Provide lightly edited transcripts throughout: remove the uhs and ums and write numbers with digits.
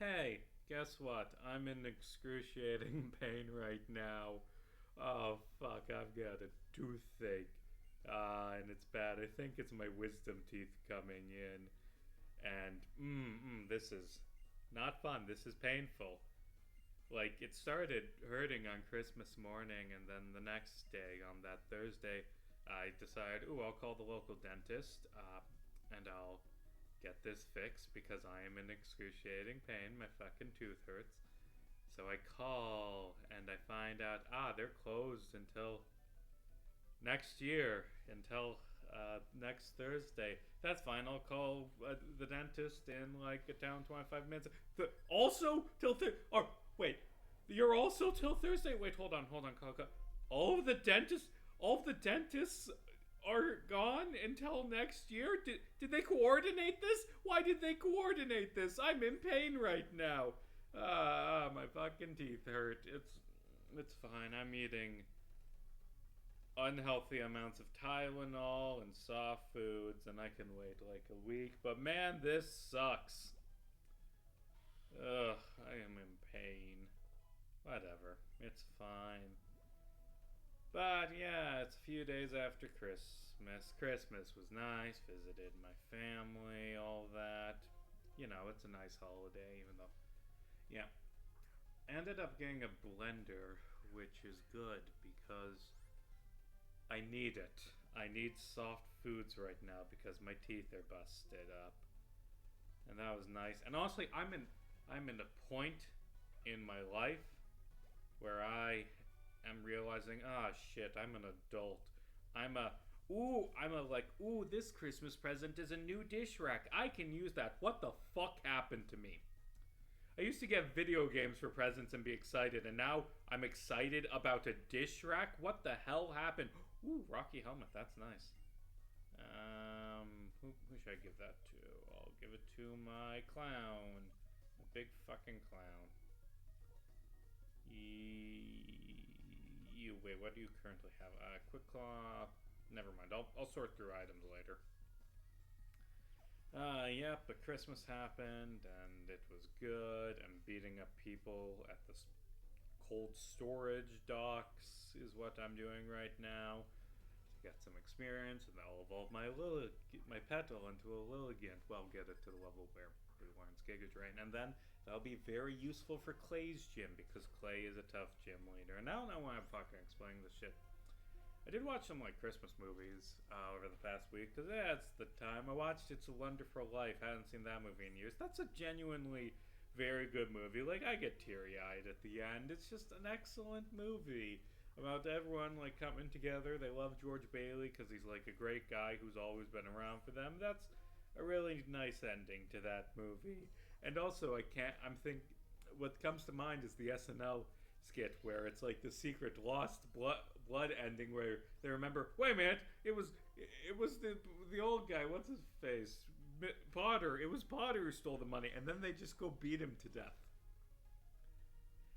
Hey, guess what? I'm in excruciating pain right now. Oh, fuck, I've got a toothache. And it's bad. I think it's my wisdom teeth coming in. And, this is not fun. This is painful. Like, it started hurting on Christmas morning, and then the next day, on that Thursday, I decided, I'll call the local dentist, and I'll get this fixed because I am in excruciating pain. My fucking tooth hurts. So I call, and I find out, they're closed until next year, until next Thursday. That's fine. I'll call the dentist in like a town 25 minutes. Also till wait, you're also till Thursday. Wait, hold on. Call. All of the dentists are gone until next year. Did they coordinate this? Why did they coordinate this? I'm in pain right now. My fucking teeth hurt. It's fine. I'm eating unhealthy amounts of Tylenol and soft foods, and I can wait like a week. But man, this sucks. Ugh, I am in pain. Whatever, it's fine. But yeah, it's a few days after Christmas. Christmas was nice, visited my family, all that. You know, it's a nice holiday, even though. Yeah. Ended up getting a blender, which is good because I need it. I need soft foods right now because my teeth are busted up. And that was nice. And honestly, I'm in a point in my life where I am realizing, shit, I'm an adult. This Christmas present is a new dish rack. I can use that. What the fuck happened to me? I used to get video games for presents and be excited, and now I'm excited about a dish rack? What the hell happened? Ooh, Rocky helmet, that's nice. Who should I give that to? I'll give it to my clown. The big fucking clown. Wait, what do you currently have? Quick Claw. Never mind. I'll sort through items later. But Christmas happened and it was good. And beating up people at the cold storage docks is what I'm doing right now to get some experience, and that'll evolve my petal into a Lilligant. Well, get it to the level where it learns Giga Drain, and then that'll be very useful for Clay's gym because Clay is a tough gym leader. And I don't know why I'm fucking explaining this shit. I did watch some like Christmas movies over the past week because it's the time. I watched It's a Wonderful Life. I hadn't seen that movie in years. That's a genuinely very good movie. Like, I get teary-eyed at the end. It's just an excellent movie about everyone like coming together. They love George Bailey because he's like a great guy who's always been around for them. That's a really nice ending to that movie. And also, what comes to mind is the SNL skit where it's like the secret lost blood ending where they remember, wait a minute, it was the old guy, what's his face, Potter. It was Potter who stole the money, and then they just go beat him to death.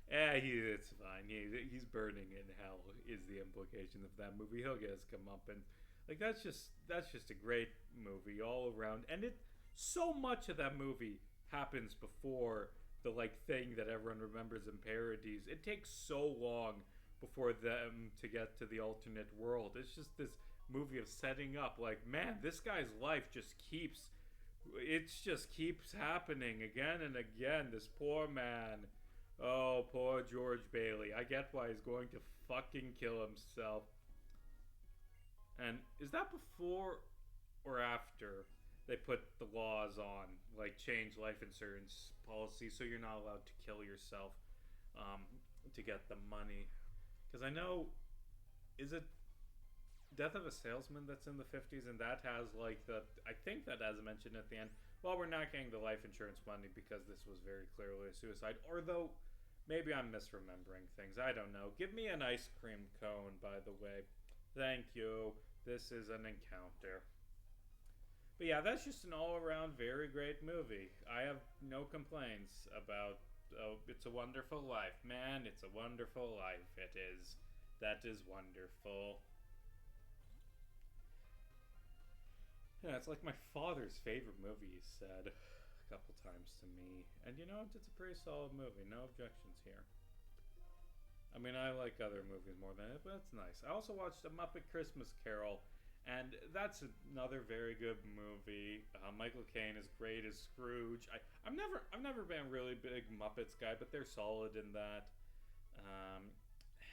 It's fine. He's burning in hell is the implication of that movie. He'll get his comeuppance. Like, that's just a great movie all around, and so much of that movie happens before the like thing that everyone remembers and parodies. It takes so long before them to get to the alternate world. It's just this movie of setting up, like, man, this guy's life just keeps happening again and again. This poor man. Oh, poor George Bailey. I get why he's going to fucking kill himself. And is that before or after they put the laws on, like, change life insurance policy so you're not allowed to kill yourself to get the money? Because I know, is it Death of a Salesman that's in the 50s, and that has like I think that has mentioned at the end, well, we're not getting the life insurance money because this was very clearly a suicide. Or though, maybe I'm misremembering things. I don't know. Give me an ice cream cone, by the way. Thank you. This is an encounter. But yeah, that's just an all-around very great movie. I have no complaints about It's a Wonderful Life. Man, it's a wonderful life. It is. That is wonderful. Yeah, it's like my father's favorite movie, he said a couple times to me. And it's a pretty solid movie. No objections here. I mean, I like other movies more than it, but it's nice. I also watched A Muppet Christmas Carol, and that's another very good movie. Michael Caine is great as Scrooge. I've never been a really big Muppets guy, but they're solid in that.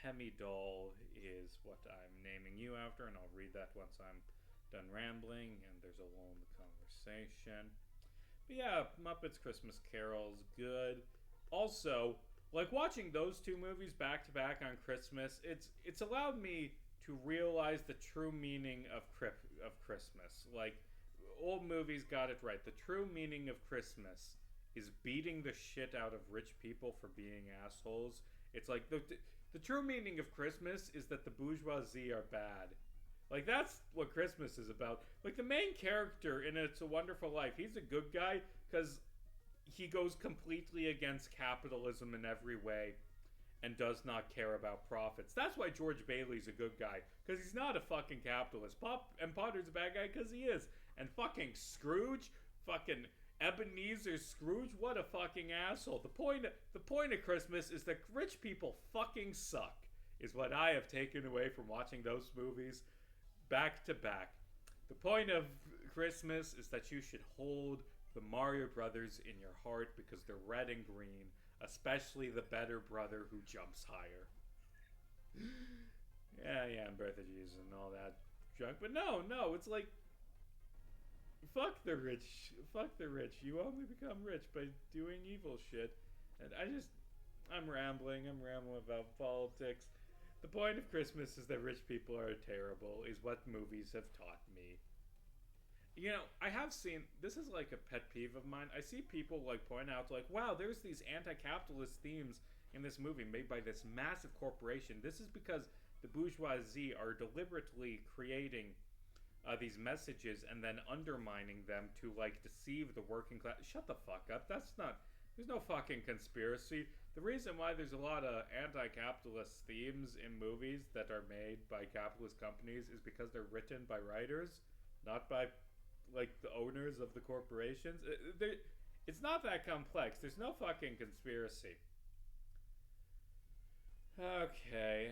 Hemi Doll is what I'm naming you after, and I'll read that once I'm done rambling and there's a lull in the conversation. But yeah, Muppets Christmas Carol's good. Also, like watching those two movies back to back on Christmas, it's allowed me to realize the true meaning of Christmas. Like old movies got it right. The true meaning of Christmas is beating the shit out of rich people for being assholes. It's like the true meaning of Christmas is that the bourgeoisie are bad. Like that's what Christmas is about. Like the main character in It's a Wonderful Life, he's a good guy because he goes completely against capitalism in every way and does not care about profits. That's why George Bailey's a good guy, because he's not a fucking capitalist. And Potter's a bad guy because he is. And fucking Scrooge, fucking Ebenezer Scrooge, what a fucking asshole. The point of Christmas is that rich people fucking suck, is what I have taken away from watching those movies back to back. The point of Christmas is that you should hold the Mario Brothers in your heart because they're red and green, especially the better brother who jumps higher. yeah, and Birth of Jesus and all that junk. But no, it's like, fuck the rich. You only become rich by doing evil shit. And I'm rambling about politics. The point of Christmas is that rich people are terrible, is what movies have taught me. I have seen, this is like a pet peeve of mine. I see people like point out like, wow, there's these anti-capitalist themes in this movie made by this massive corporation. This is because the bourgeoisie are deliberately creating these messages and then undermining them to like deceive the working class. Shut the fuck up. There's no fucking conspiracy. The reason why there's a lot of anti-capitalist themes in movies that are made by capitalist companies is because they're written by writers, not by like the owners of the corporations. It's not that complex. There's no fucking conspiracy. Okay,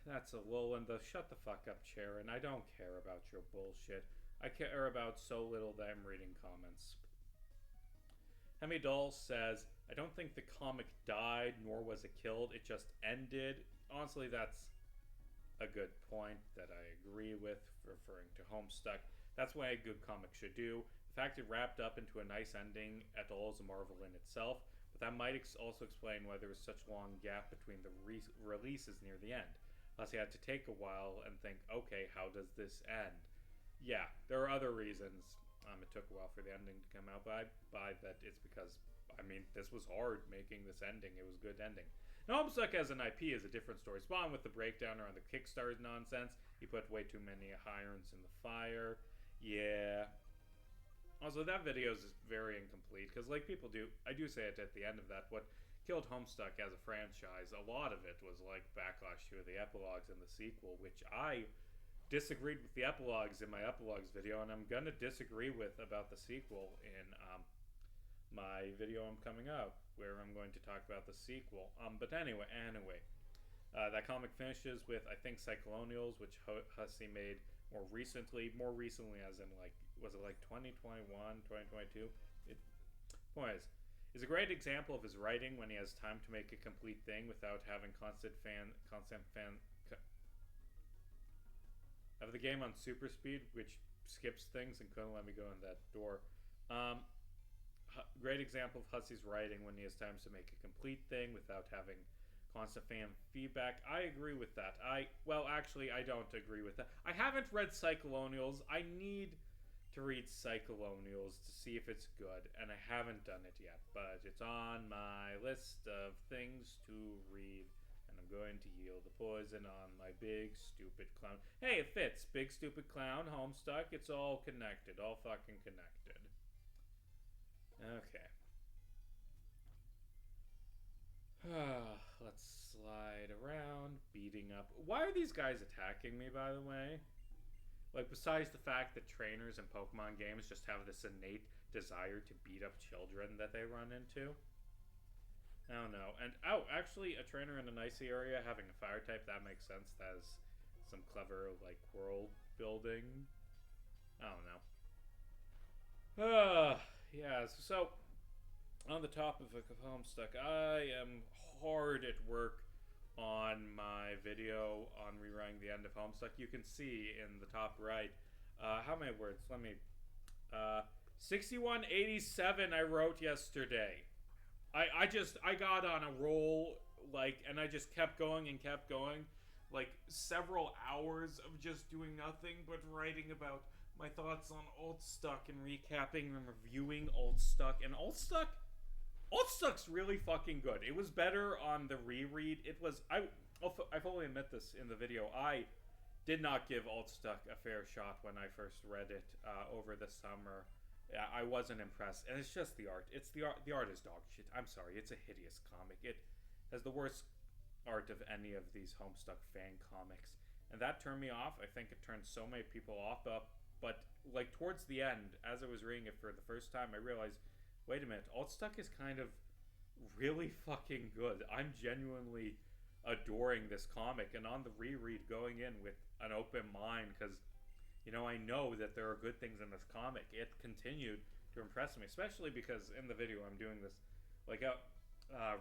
that's a lull in the shut the fuck up chair, and I don't care about your bullshit. I care about so little that I'm reading comments. Hemi Doll says, I don't think the comic died, nor was it killed. It just ended. Honestly, that's a good point that I agree with, referring to Homestuck. That's what a good comic should do. The fact it wrapped up into a nice ending at all is a marvel in itself, but that might also explain why there was such a long gap between the releases near the end. Plus, you had to take a while and think, okay, how does this end? Yeah, there are other reasons. It took a while for the ending to come out, but I buy that it's because, this was hard making this ending. It was a good ending. Now, Homestuck as an IP is a different story. Spawn with the breakdown around the Kickstarter nonsense. He put way too many irons in the fire. Yeah. Also, that video is very incomplete because, like people do, I do say it at the end of that. What killed Homestuck as a franchise, a lot of it was like backlash to the epilogues and the sequel, which I disagreed with the epilogues in my epilogues video, and I'm gonna disagree with about the sequel in my video I'm coming out, where I'm going to talk about the sequel. But anyway, that comic finishes with, I think, Cyclonials, which Hussey made more recently as in like, was it like 2021, 2022? Point is a great example of his writing when he has time to make a complete thing without having constant fan of the game on super speed, which skips things and couldn't let me go in that door. Great example of Hussey's writing when he has time to make a complete thing without having constant fan feedback. I agree with that. Actually, I don't agree with that. I haven't read Cyclonials. I need to read Cyclonials to see if it's good, and I haven't done it yet, but it's on my list of things to read, and I'm going to yield the poison on my big stupid clown. Hey, it fits. Big stupid clown, Homestuck. It's all connected. All fucking connected. Okay. Let's slide around, beating up. Why are these guys attacking me, by the way? Like, besides the fact that trainers in Pokemon games just have this innate desire to beat up children that they run into. I don't know. And actually, a trainer in an icy area having a fire type, that makes sense. That is some clever like world building. I don't know. Yeah. So on the topic of Homestuck, I am hard at work on my video on rewriting the end of Homestuck. You can see in the top right. How many words? Let me. 6187 I wrote yesterday. I got on a roll, like, and I just kept going and kept going, like several hours of just doing nothing but writing about my thoughts on Altstuck and recapping and reviewing Altstuck. And Altstuck's really fucking good. It was better on the reread. It was I fully admit this in the video. I did not give Altstuck a fair shot when I first read it over the summer. I wasn't impressed, and it's just the art. It's the art. The art is dog shit. I'm sorry. It's a hideous comic. It has the worst art of any of these Homestuck fan comics, and that turned me off. I think it turned so many people off. But like towards the end, as I was reading it for the first time, I realized, wait a minute, Altstuck is kind of really fucking good. I'm genuinely adoring this comic, and on the reread, going in with an open mind, because I know that there are good things in this comic. It continued to impress me, especially because in the video I'm doing this like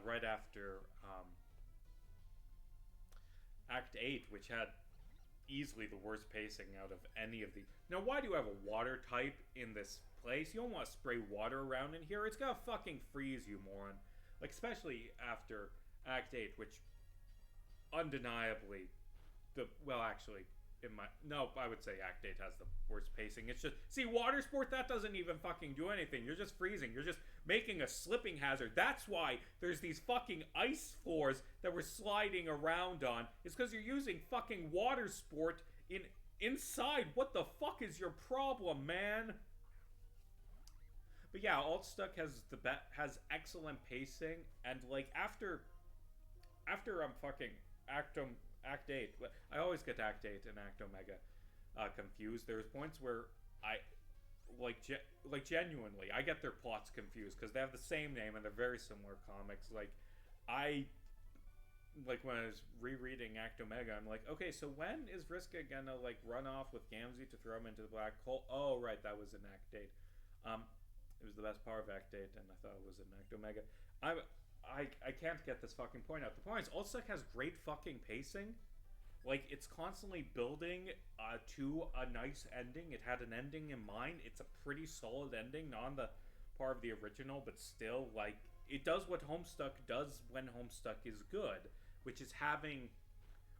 right after Act 8, which had easily the worst pacing out of any of the... Now, why do you have a water type in this place? You don't want to spray water around in here. It's gonna fucking freeze, you moron. Like, especially after Act 8, which undeniably... I would say Act 8 has the worst pacing. It's just, see, water sport, that doesn't even fucking do anything. You're just freezing. You're just making a slipping hazard. That's why there's these fucking ice floors that we're sliding around on. It's because you're using fucking water sport inside. What the fuck is your problem, man? But yeah, Altstuck has excellent pacing, and like after I'm fucking Act 8. I always get Act 8 and Act Omega confused. There's points where I genuinely I get their plots confused because they have the same name and they're very similar comics. Like when I was rereading Act Omega, I'm like, okay, so when is Vriska gonna like run off with Gamzee to throw him into the black hole? Oh right, that was in Act 8. It was the best part of Act 8, and I thought it was in Act Omega. I can't get this fucking point out. The point is, Altstuck has great fucking pacing. Like, it's constantly building to a nice ending. It had an ending in mind. It's a pretty solid ending, not on the par of the original, but still, like, it does what Homestuck does when Homestuck is good, which is having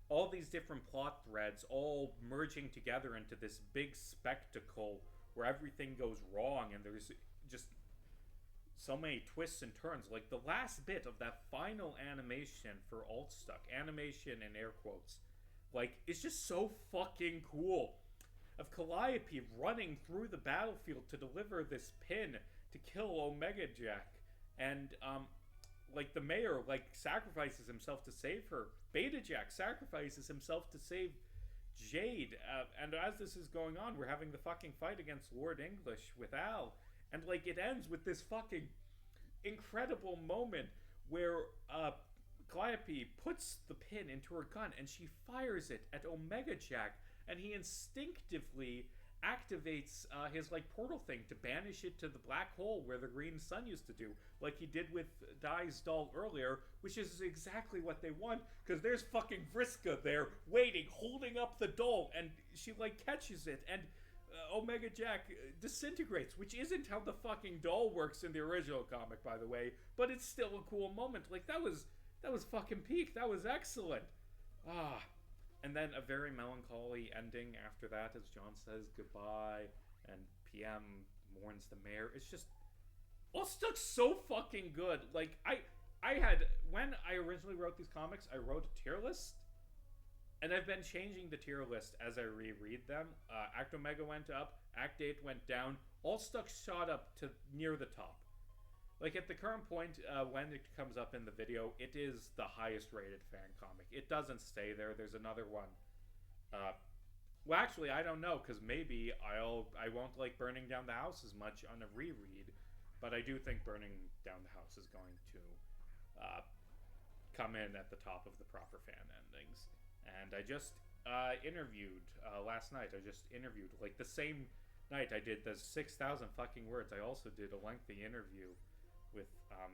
all these different plot threads all merging together into this big spectacle where everything goes wrong, and there's just so many twists and turns. Like the last bit of that final animation for Altstuck, animation in air quotes, like it's just so fucking cool. Of Calliope running through the battlefield to deliver this pin to kill Omega Jack, and like the mayor like sacrifices himself to save her. Beta Jack sacrifices himself to save Jade, and as this is going on, we're having the fucking fight against Lord English with Al. And, like, it ends with this fucking incredible moment where Calliope puts the pin into her gun and she fires it at Omega Jack, and he instinctively activates his, like, portal thing to banish it to the black hole where the green sun used to do, like he did with Dai's doll earlier, which is exactly what they want, because there's fucking Vriska there, waiting, holding up the doll, and she, like, catches it, and Omega Jack disintegrates, which isn't how the fucking doll works in the original comic, by the way, but it's still a cool moment. Like, that was fucking peak. That was excellent. And then a very melancholy ending after that as John says goodbye and PM mourns the mayor. It's just Altstuck's so fucking good. Like, I had, when I originally wrote these comics, I wrote a tier list. And I've been changing the tier list as I reread them. Act Omega went up, Act 8 went down, Altstuck shot up to near the top. Like, at the current point, when it comes up in the video, it is the highest rated fan comic. It doesn't stay there. There's another one. Well, actually, I don't know, because maybe I won't like Burning Down the House as much on a reread, but I do think Burning Down the House is going to uh, come in at the top of the proper fan endings. And I just interviewed last night. I just interviewed like the same night I did the 6,000 fucking words. I also did a lengthy interview with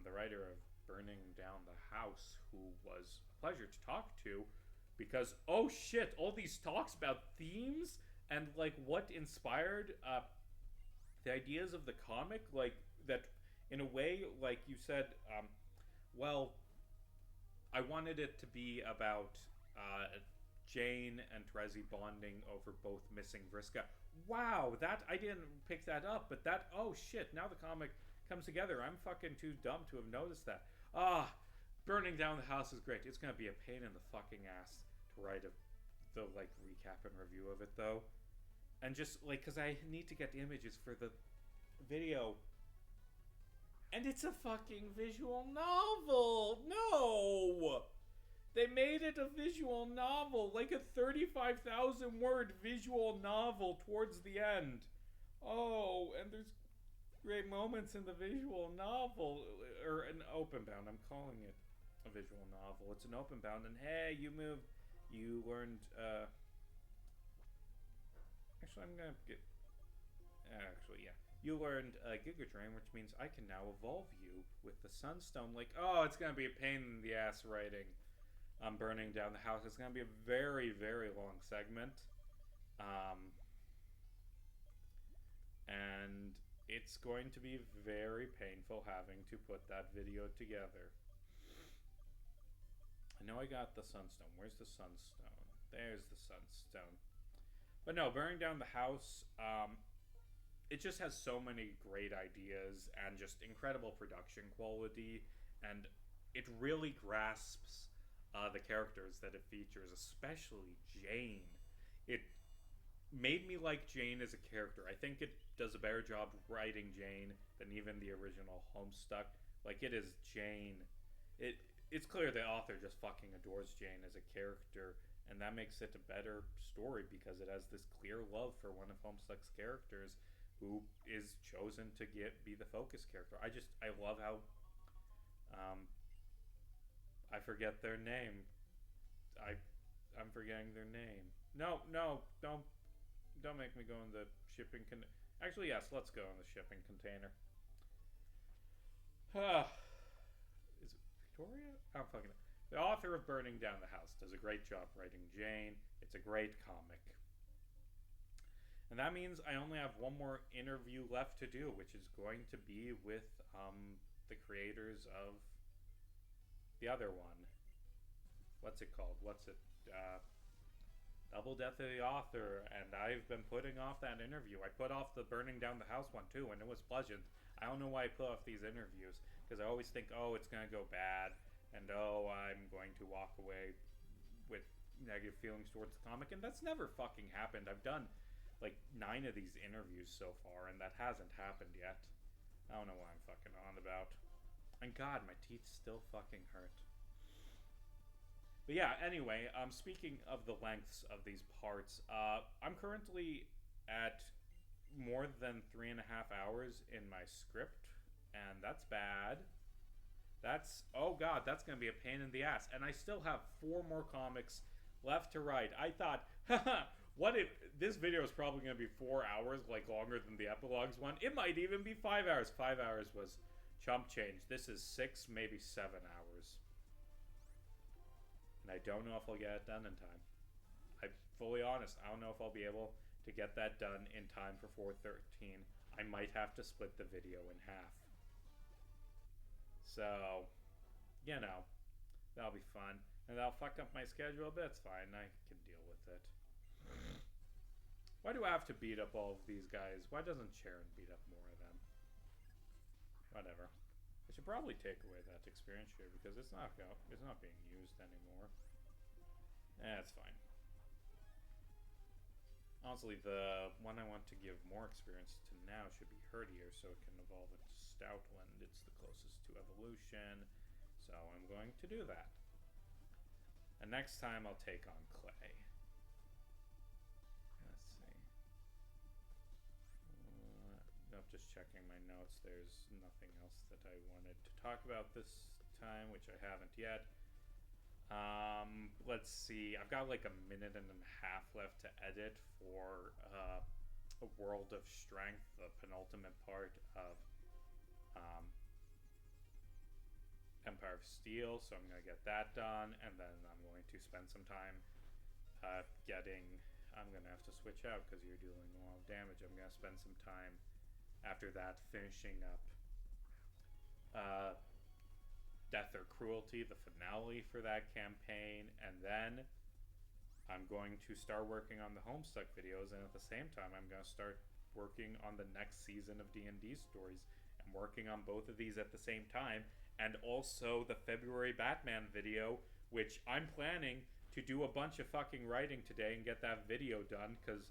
the writer of Burning Down the House, who was a pleasure to talk to, because oh shit, all these talks about themes and like what inspired the ideas of the comic, like that in a way, like you said, well, I wanted it to be about Jane and Terezi bonding over both missing Vriska. Wow, that I didn't pick that up, but that oh shit, now the comic comes together. I'm fucking too dumb to have noticed that. Burning Down the House is great. It's gonna be a pain in the fucking ass to write the like recap and review of it though, and just like because I need to get the images for the video. And it's a fucking visual novel. No! They made it a visual novel, like a 35,000 word visual novel towards the end. Oh, and there's great moments in the visual novel, or an open bound. I'm calling it a visual novel. It's an open bound, and hey, you learned, actually, I'm gonna get, actually, yeah. You learned Giga Drain, which means I can now evolve you with the Sunstone. Like, oh, it's gonna be a pain in the ass writing. I'm Burning Down the House. It's gonna be a very, very long segment, and it's going to be very painful having to put that video together. I know I got the Sunstone. Where's the Sunstone? There's the Sunstone. But no, Burning Down the House. It just has so many great ideas and just incredible production quality, and it really grasps the characters that it features, especially Jane. It made me like Jane as a character. I think it does a better job writing Jane than even the original Homestuck. Like, it is Jane. It's clear the author just fucking adores Jane as a character, and that makes it a better story because it has this clear love for one of Homestuck's characters, who is chosen to be the focus character. I love how I forget their name. I'm forgetting their name. No, don't make me go in the shipping actually, yes, let's go in the shipping container. Is it Victoria? I'm fucking it. The author of Burning Down the House does a great job writing Jane. It's a great comic. And that means I only have one more interview left to do, which is going to be with the creators of the other one. What's it called? Double Death of the Author. And I've been putting off that interview. I put off the Burning Down the House one too, and it was pleasant. I don't know why I put off these interviews, because I always think, oh, it's going to go bad, and oh, I'm going to walk away with negative feelings towards the comic, and that's never fucking happened. I've done like 9 of these interviews so far, and that hasn't happened yet. I don't know what I'm fucking on about. And God, my teeth still fucking hurt. But yeah, anyway, speaking of the lengths of these parts, I'm currently at more than 3.5 hours in my script, and that's bad. Oh God, that's gonna be a pain in the ass. And I still have 4 more comics left to write. I thought, haha, what if this video is probably going to be 4 hours, like longer than the epilogues one? It might even be 5 hours. 5 hours was chump change. This is 6, maybe 7 hours. And I don't know if I'll get it done in time. I'm fully honest. I don't know if I'll be able to get that done in time for 413. I might have to split the video in half. So, you know, that'll be fun. And that'll fuck up my schedule, but it's fine. I can deal with it. Why do I have to beat up all of these guys? Why doesn't Sharon beat up more of them? Whatever. I should probably take away that experience share because it's not being used anymore. It's fine. Honestly, the one I want to give more experience to now should be Herdier, so it can evolve into Stoutland. It's the closest to evolution, so I'm going to do that. And next time I'll take on Clay. Let's see. Nope, just checking my notes. There's nothing else that I wanted to talk about this time, which I haven't yet. Let's see. I've got like a minute and a half left to edit for A World of Strength, the penultimate part of Empire of Steel. So I'm gonna get that done, and then I'm going to spend some time getting. I'm gonna have to switch out because you're dealing a lot of damage. I'm gonna spend some time after that finishing up Death or Cruelty, the finale for that campaign, and then I'm going to start working on the Homestuck videos, and at the same time I'm going to start working on the next season of D&D stories. I'm working on both of these at the same time, and also the February Batman video, which I'm planning to do a bunch of fucking writing today and get that video done, because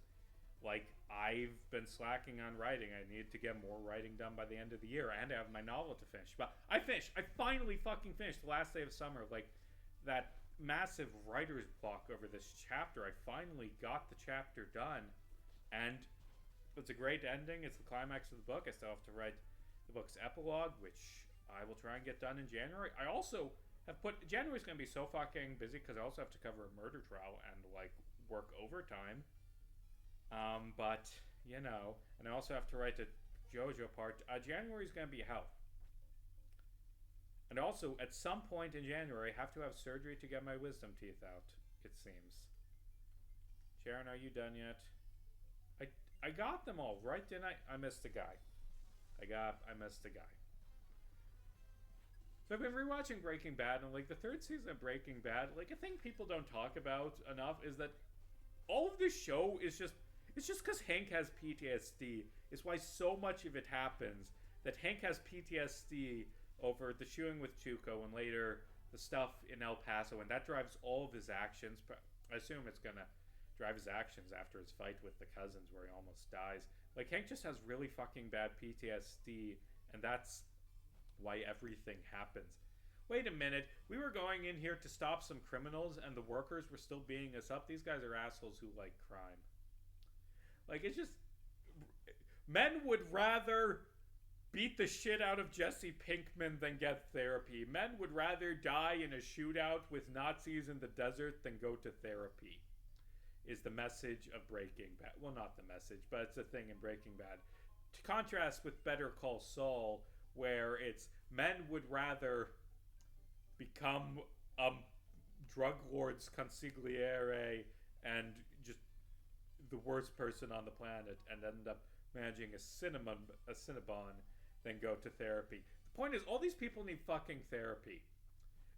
like, I've been slacking on writing. I need to get more writing done by the end of the year, and I have my novel to finish. But I finished. I finally fucking finished the last day of summer. Like, that massive writer's block over this chapter. I finally got the chapter done, and it's a great ending. It's the climax of the book. I still have to write the book's epilogue, which I will try and get done in January. I also have January's going to be so fucking busy because I also have to cover a murder trial and, like, work overtime. But, you know, and I also have to write the JoJo part. January's going to be hell. And also, at some point in January, I have to have surgery to get my wisdom teeth out, it seems. Sharon, are you done yet? I got them all, right? Didn't I? I missed a guy. I missed a guy. So I've been rewatching Breaking Bad, and, like, the third season of Breaking Bad, like, a thing people don't talk about enough is that all of this show is just... It's just because Hank has PTSD. It's why so much of it happens. That Hank has PTSD over the shooting with Chuco and later the stuff in El Paso. And that drives all of his actions. I assume it's going to drive his actions after his fight with the cousins where he almost dies. Like, Hank just has really fucking bad PTSD. And that's why everything happens. Wait a minute. We were going in here to stop some criminals and the workers were still beating us up. These guys are assholes who like crime. Like, it's just... Men would rather beat the shit out of Jesse Pinkman than get therapy. Men would rather die in a shootout with Nazis in the desert than go to therapy. Is the message of Breaking Bad. Well, not the message, but it's a thing in Breaking Bad. To contrast with Better Call Saul, where it's men would rather become drug lord's consigliere and just the worst person on the planet and end up managing a Cinnabon than go to therapy. The point is, all these people need fucking therapy.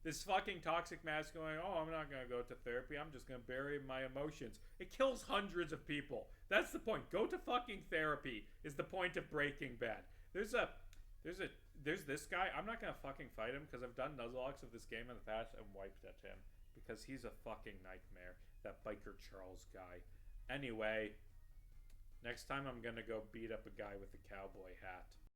This fucking toxic masculine, oh, I'm not gonna go to therapy, I'm just gonna bury my emotions. It kills hundreds of people. That's the point. Go to fucking therapy is the point of Breaking Bad. There's this guy. I'm not gonna fucking fight him because I've done Nuzlocke of this game in the past and wiped at him because he's a fucking nightmare. That biker Charles guy. Anyway, next time I'm gonna go beat up a guy with a cowboy hat.